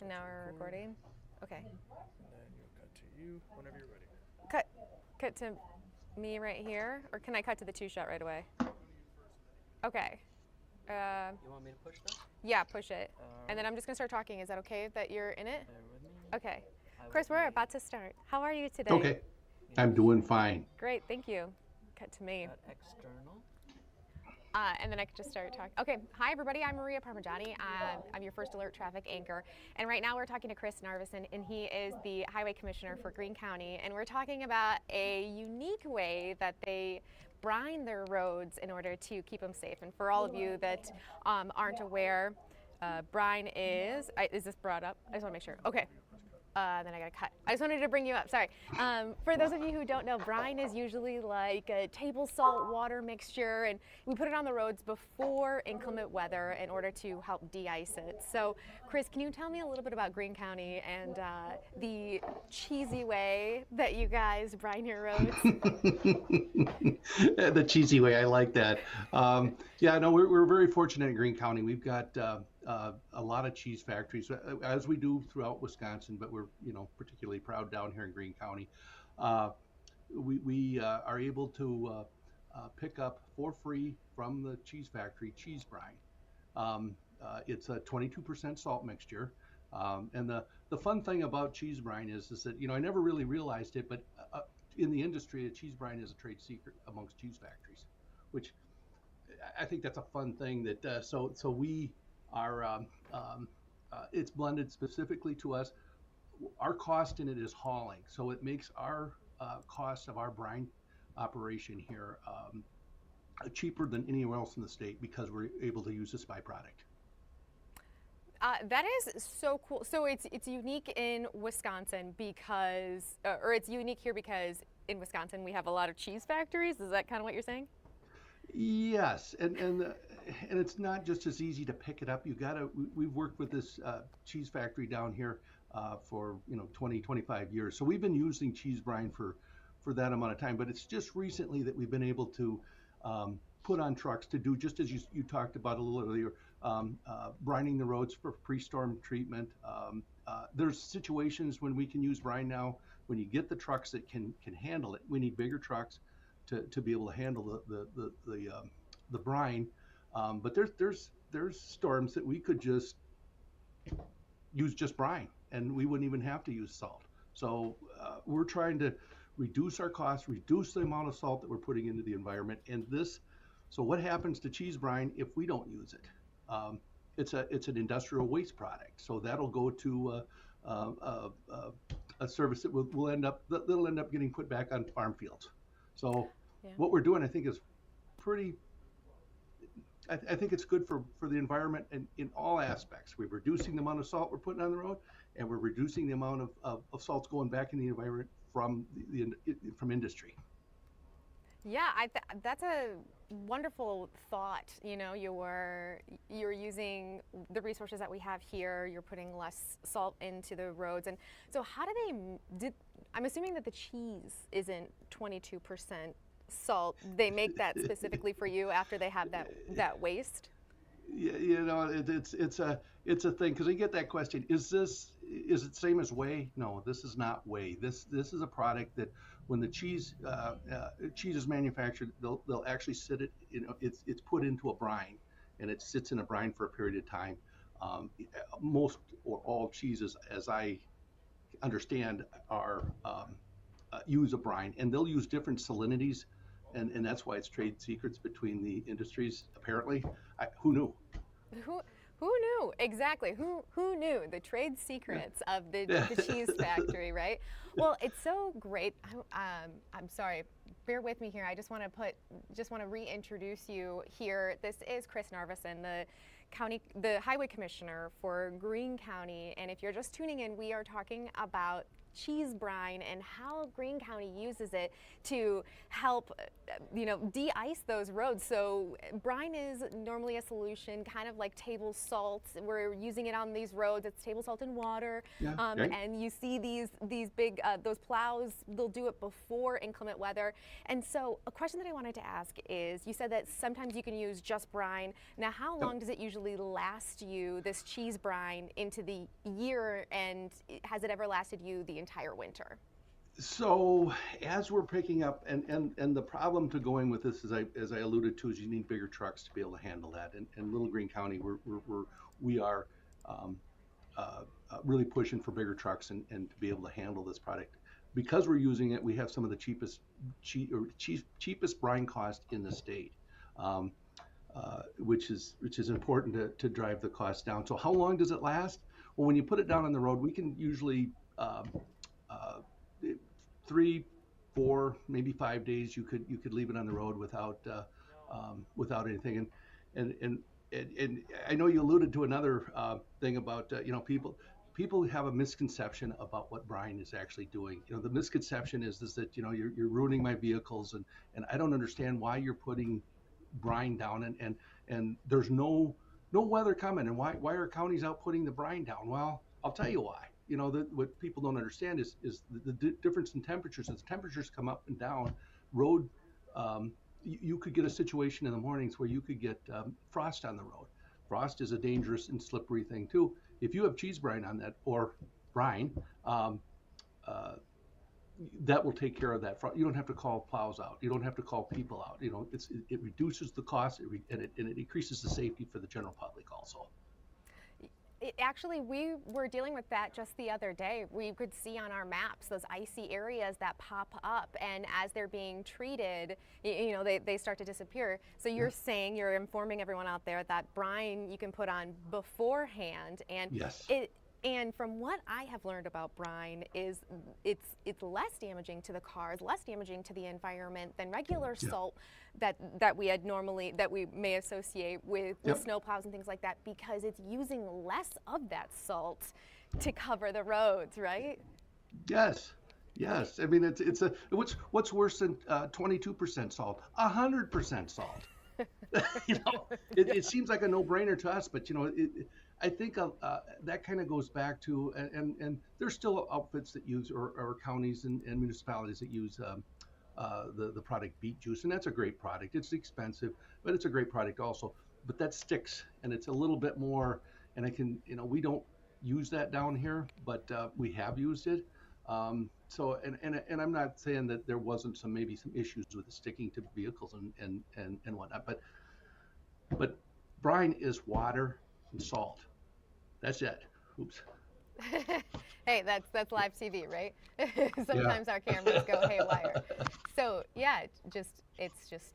And now we're recording. Okay. And then you'll cut to you whenever you're ready. Cut to me right here, or can I cut to the two shot right away? Okay. You want me to push that? Yeah, push it. And then Alright. I'm just gonna start talking. Is that okay that you're in it? Bear with me. Okay. I Chris, will we're be- about to start. How are you today? Okay, I'm doing fine. Great, thank you. Cut to me. Got external. And then I could just start talking. Okay, hi everybody, I'm Maria Parmigiani. I'm your first alert traffic anchor. And right now we're talking to Chris Narveson, and he is the Highway Commissioner for Greene County. And we're talking about a unique way that they brine their roads in order to keep them safe. And for all of you that aren't aware, brine is this brought up? I just wanna make sure. Okay. Then I gotta cut. I just wanted to bring you up, sorry. For those of you who don't know, brine is usually like a table salt water mixture, and we put it on the roads before inclement weather in order to help de-ice it. So Chris, can you tell me a little bit about Greene County and the cheesy way that you guys brine your roads? The cheesy way, I like that. Yeah, no, we're very fortunate in Greene County. We've got a lot of cheese factories, as we do throughout Wisconsin, but we're particularly proud down here in Greene County. We are able to pick up for free from the cheese factory cheese brine. It's a 22% salt mixture. And the fun thing about cheese brine is that, I never really realized it, but in the industry, a cheese brine is a trade secret amongst cheese factories, which I think that's a fun thing that, so we are, it's blended specifically to us. Our cost in it is hauling, so it makes our cost of our brine operation here cheaper than anywhere else in the state because we're able to use this byproduct. That is so cool. So it's unique in Wisconsin because, or it's unique here because in Wisconsin we have a lot of cheese factories. Is that kind of what you're saying? Yes, and it's not just as easy to pick it up. We've worked with this cheese factory down here for 20, 25 years. So we've been using cheese brine for that amount of time. But it's just recently that we've been able to put on trucks to do just as you talked about a little earlier, brining the roads for pre-storm treatment. There's situations when we can use brine now. When you get the trucks that can handle it, we need bigger trucks to be able to handle the brine. But there's storms that we could just use just brine, and we wouldn't even have to use salt. So we're trying to reduce our costs, reduce the amount of salt that we're putting into the environment. And so what happens to cheese brine if we don't use it? It's an industrial waste product, so that'll go to a service that will end up getting put back on farm fields. So Yeah. what we're doing, I think, is pretty. I think it's good for the environment in all aspects. We're reducing the amount of salt we're putting on the road, and we're reducing the amount of salts going back in the environment from from industry. Yeah, that's a wonderful thought. You're using the resources that we have here. You're putting less salt into the roads, and so how do I'm assuming that the cheese isn't 22% salt. They make that specifically for you after they have that waste. Yeah, it's a thing because I get that question. Is it same as whey? No, this is not whey. This is a product that when the cheese is manufactured, they'll actually sit it. It's put into a brine, and it sits in a brine for a period of time. Most or all cheeses, as I understand, are use a brine, and they'll use different salinities, and that's why it's trade secrets between the industries. Apparently, who knew? Who knew? Exactly. Who knew the trade secrets of the cheese factory, right? Well, it's so great. I'm sorry. Bear with me here. I just want to reintroduce you here. This is Chris Narveson, the Highway Commissioner for Greene County. And if you're just tuning in, we are talking about cheese brine and how Greene County uses it to help, de-ice those roads. So brine is normally a solution, kind of like table salt. We're using it on these roads. It's table salt and water. Yeah, right. And you see these big, those plows, they'll do it before inclement weather. And so a question that I wanted to ask is, you said that sometimes you can use just brine. Now, how long does it usually last you, this cheese brine, into the year, and has it ever lasted you the entire winter? So as we're picking up, and the problem to going with this, as I alluded to, is you need bigger trucks to be able to handle that. And in Little Greene County, we are really pushing for bigger trucks and to be able to handle this product. Because we're using it, we have some of the cheapest brine cost in the state, which is important to drive the cost down. So how long does it last? Well, when you put it down on the road, we can usually 3, 4, maybe 5 days. You could leave it on the road without anything. And I know you alluded to another thing about people have a misconception about what brine is actually doing. The misconception is that you're ruining my vehicles, and I don't understand why you're putting brine down, and there's no weather coming, and why are counties out putting the brine down? Well, I'll tell you why. What people don't understand is the difference in temperatures. As temperatures come up and down, road, you could get a situation in the mornings where you could get frost on the road. Frost is a dangerous and slippery thing too. If you have cheese brine on that, or brine, that will take care of that. You don't have to call plows out. You don't have to call people out. It reduces the cost, and it increases the safety for the general public also. Actually, we were dealing with that just the other day. We could see on our maps those icy areas that pop up, and as they're being treated, they start to disappear. So you're saying, you're informing everyone out there that brine you can put on beforehand, and yes. And from what I have learned about brine is it's less damaging to the cars, less damaging to the environment than regular salt that we may associate with snowplows and things like that, because it's using less of that salt to cover the roads, right? Yes. I mean, what's worse than 22% salt? 100% salt. It seems like a no-brainer to us, but I think that kind of goes back to, and there's still outfits that use, or counties and municipalities that use the product beet juice, and that's a great product. It's expensive, but it's a great product also. But that sticks, and it's a little bit more, and we don't use that down here, but we have used it. So, and I'm not saying that there wasn't maybe some issues with it sticking to vehicles and whatnot, but brine is water and salt. That's it. Oops. Hey, that's live TV, right? Sometimes our cameras go haywire. So yeah, it's just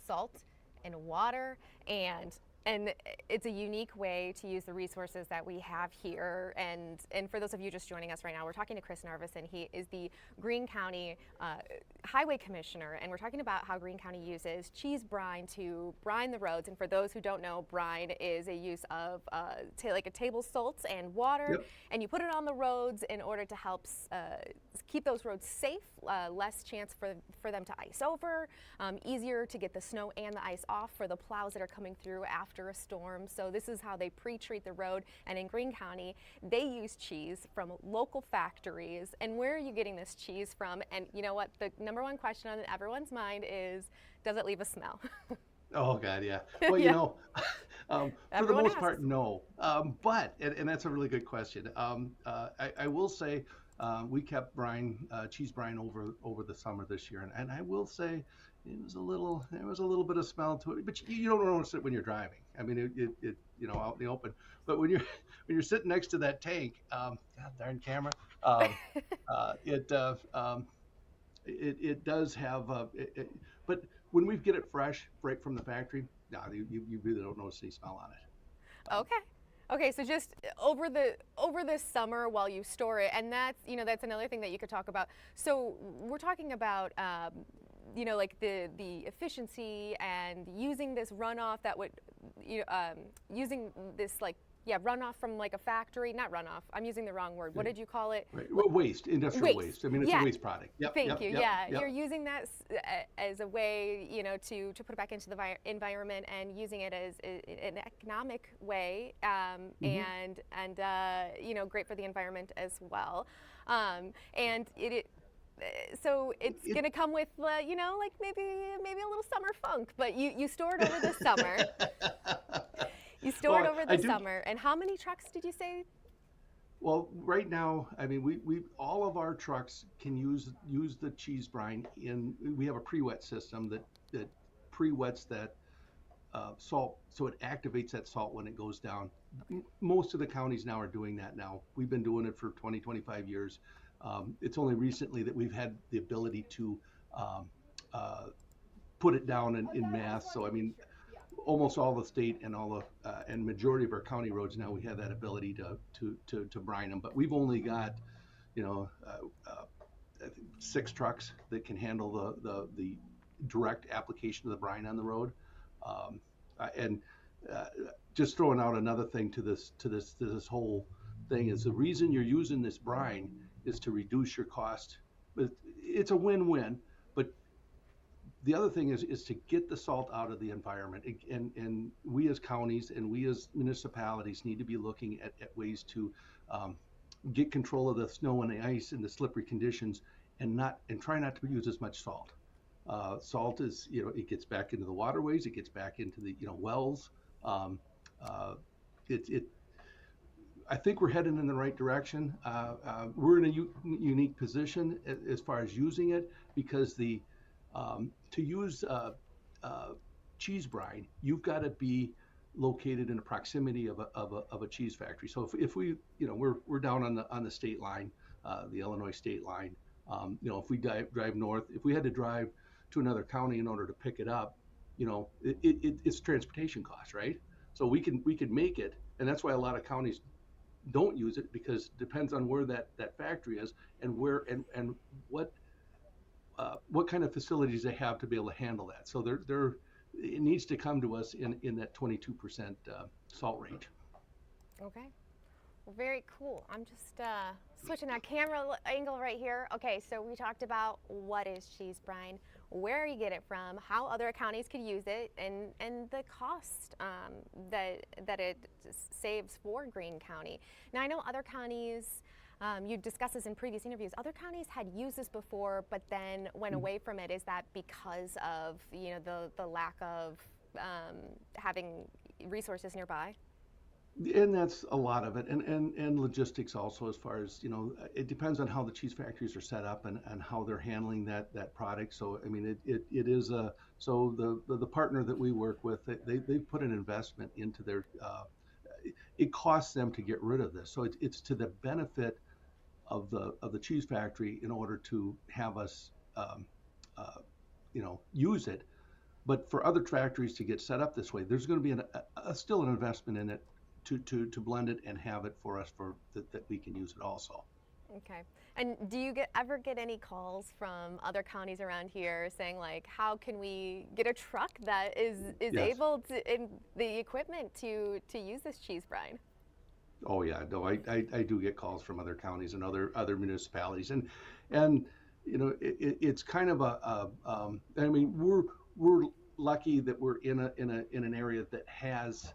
salt and water, and it's a unique way to use the resources that we have here. And for those of you just joining us right now, we're talking to Chris Narveson. He is the Greene County Highway Commissioner, and we're talking about how Greene County uses cheese brine to brine the roads. And for those who don't know, brine is a use of like a table salt and water, and you put it on the roads in order to help keep those roads safe, less chance for them to ice over, easier to get the snow and the ice off for the plows that are coming through after a storm. So this is how they pre-treat the road. And in Greene County, they use cheese from local factories. And where are you getting this cheese from? And you know what? The number one question on everyone's mind is, does it leave a smell? Oh God, yeah. Well, for the most part, no. But that's a really good question. I will say we kept cheese brine over the summer this year, and I will say there was a little bit of smell to it, but you don't notice it when you're driving. I mean, it out in the open. But when you're sitting next to that tank, God darn camera, it does have. But when we get it fresh right from the factory, you really don't notice any smell on it. Okay, so just over the summer while you store it, and that's another thing that you could talk about. So we're talking about like the efficiency and using this runoff that would using this like yeah, runoff from like a factory, not runoff, I'm using the wrong word. What did you call it? Right. Well, waste, industrial waste. I mean, it's Yeah. a waste product. Yep. Thank yep, you. Yep, Yeah, yep. you're using that as a way, you know, to put it back into the environment and using it as an economic way, and you know, great for the environment as well. And so it's going to come with, you know, like maybe a little summer funk, but you store it over the summer. You store it over the summer. And how many trucks did you say? Well, right now, I mean, we all of our trucks can use the cheese brine in. We have a pre-wet system that pre-wets that salt, so it activates that salt when it goes down. Most of the counties now are doing that now. We've been doing it for 20, 25 years. It's only recently that we've had the ability to put it down in mass. So I mean, almost all the state and all the and majority of our county roads now we have that ability to brine them. But we've only got, you know, I think 6 trucks that can handle the direct application of the brine on the road. And just throwing out another thing to this whole thing is the reason you're using this brine is to reduce your cost. It's a win-win, but the other thing is to get the salt out of the environment, and we as counties and we as municipalities need to be looking at ways to get control of the snow and the ice and the slippery conditions, and try not to use as much salt. Salt is, you know, it gets back into the waterways, it gets back into the, you know, wells. I think we're heading in the right direction. We're in a unique position as far as using it, because to use cheese brine, you've got to be located in the proximity of a cheese factory. So if we, you know, we're down on the state line, the Illinois state line. You know, if we drive north, if we had to drive to another county in order to pick it up, you know, it's transportation costs, right? So we can make it, and that's why a lot of counties don't use it, because it depends on where that factory is and where and what kind of facilities they have to be able to handle that. So it needs to come to us in that 22% salt range. Okay. Well, very cool. I'm just switching that camera angle right here. Okay, so we talked about what is cheese brine, where you get it from, how other counties could use it, and the cost that it saves for Greene County. Now, I know other counties, you discussed this in previous interviews, other counties had used this before but then went away from it. Is that because of, you know, the lack of having resources nearby? And that's a lot of it, and logistics also, as far as, you know, it depends on how the cheese factories are set up and how they're handling that product. So I mean, it is so the partner that we work with, they've put an investment into their. It costs them to get rid of this, so it's to the benefit of the cheese factory in order to have us, you know, use it. But for other factories to get set up this way, there's going to be still an investment in it to blend it and have it for us that we can use it also. Okay. And do you ever get any calls from other counties around here saying, like, how can we get a truck that is Yes. able to, and the equipment to use this cheese brine? Oh yeah, no, I do get calls from other counties and other municipalities, and you know, it's kind of I mean, we're lucky that we're in an area that has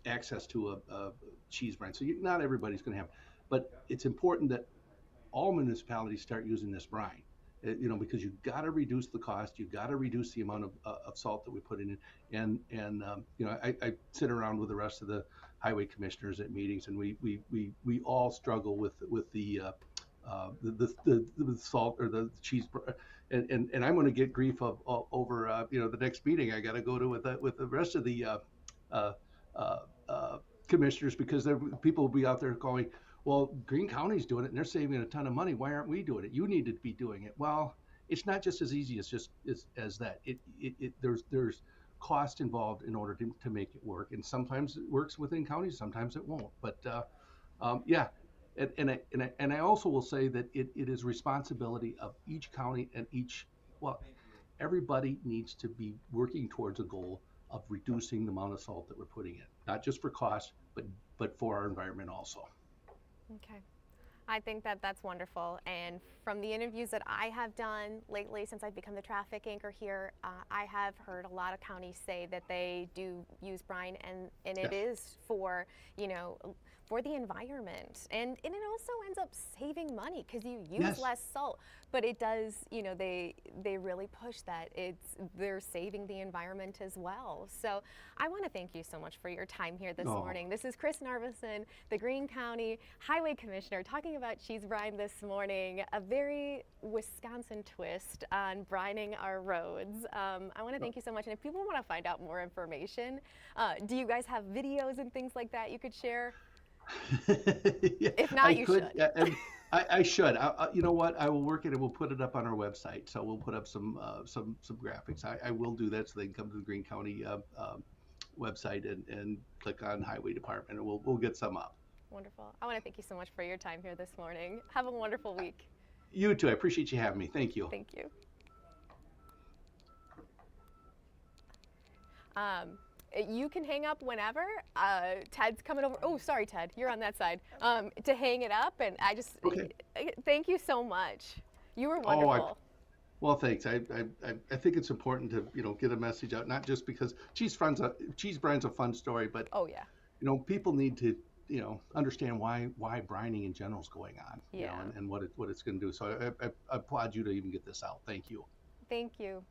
access to a cheese brine. So not everybody's going to have, but it's important that all municipalities start using this brine. You know, because you've got to reduce the cost, you've got to reduce the amount of salt that we put in it, and you know, I sit around with the rest of the highway commissioners at meetings, and we all struggle with the salt or the cheese, and I'm going to get grief over you know, the next meeting I got to go to with the rest of the commissioners, because people will be out there going, well, Greene County's doing it and they're saving a ton of money. Why aren't we doing it? You need to be doing it. Well, it's not just as easy as that. There's cost involved in order to make it work, and sometimes it works within counties, sometimes it won't. But yeah, and I also will say that it is responsibility of each county and everybody needs to be working towards a goal of reducing the amount of salt that we're putting in, not just for cost, but for our environment also. Okay. I think that that's wonderful. And from the interviews that I have done lately since I've become the traffic anchor here, I have heard a lot of counties say that they do use brine, and it Yes. is for, you know, for the environment. And it also ends up saving money because you use Yes. less salt. But it does, you know, they really push that. They're saving the environment as well. So I want to thank you so much for your time here this Oh. morning. This is Chris Narveson, the Greene County Highway Commissioner, talking about cheese brine this morning, a very Wisconsin twist on brining our roads. I want to thank you so much. And if people want to find out more information, do you guys have videos and things like that you could share? Yeah, If not, I you could, should. yeah, and I should. You know what? I will work it and we'll put it up on our website. So we'll put up some graphics. I will do that so they can come to the Greene County website and click on Highway Department, and we'll get some up. Wonderful. I want to thank you so much for your time here this morning. Have a wonderful week. You too. I appreciate you having me. Thank you. Thank you. You can hang up whenever. Ted's coming over. Oh, sorry, Ted. You're on that side. To hang it up, and I just Okay. thank you so much. You were Oh, wonderful. Well, thanks. I think it's important to get a message out, not just because cheese brine's a fun story, but Oh yeah. people need to understand why brining in general is going on. Yeah. And what it's going to do. So I applaud you to even get this out. Thank you. Thank you.